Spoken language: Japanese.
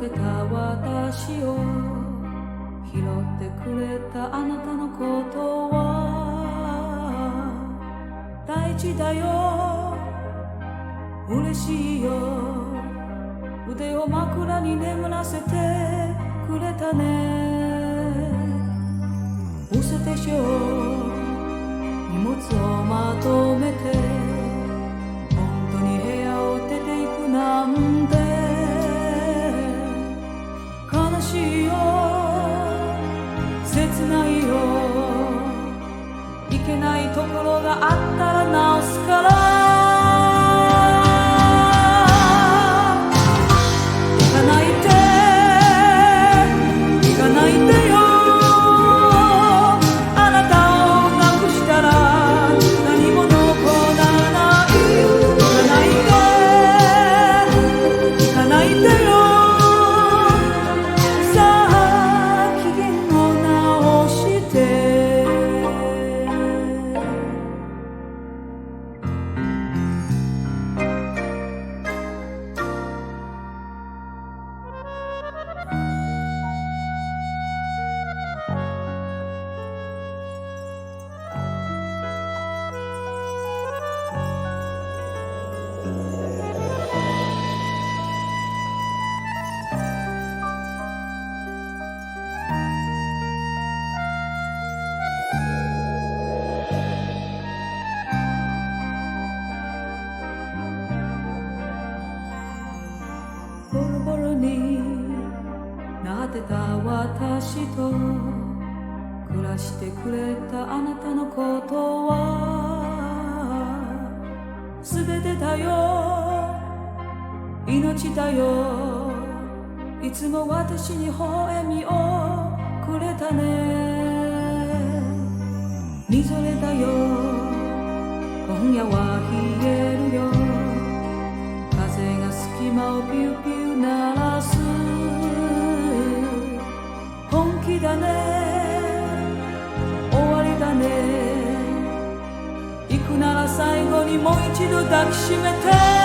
てた私を拾ってくれたあなたのことは大事だよ、嬉しいよ。腕を枕に眠らせてくれたね。嘘でしょ、荷物をまとめて本当に部屋を出ていくなんて悲しいよ、切ないよ。いけないところがあったら直すから。行かないで、行かないでよ。あなたをなくしたら何も残らない。行かないで、行かないでよ。さあ機嫌を直して。ボロボロになってた私と暮らしてくれたあなたのことは全てだよ、命だよ。いつも私に微笑みをくれたね。みぞれだよ、今夜は冷えるよ。風が隙間をピューピュー鳴らす。本気だね、終わりだね。行くなら最後にもう一度抱きしめて。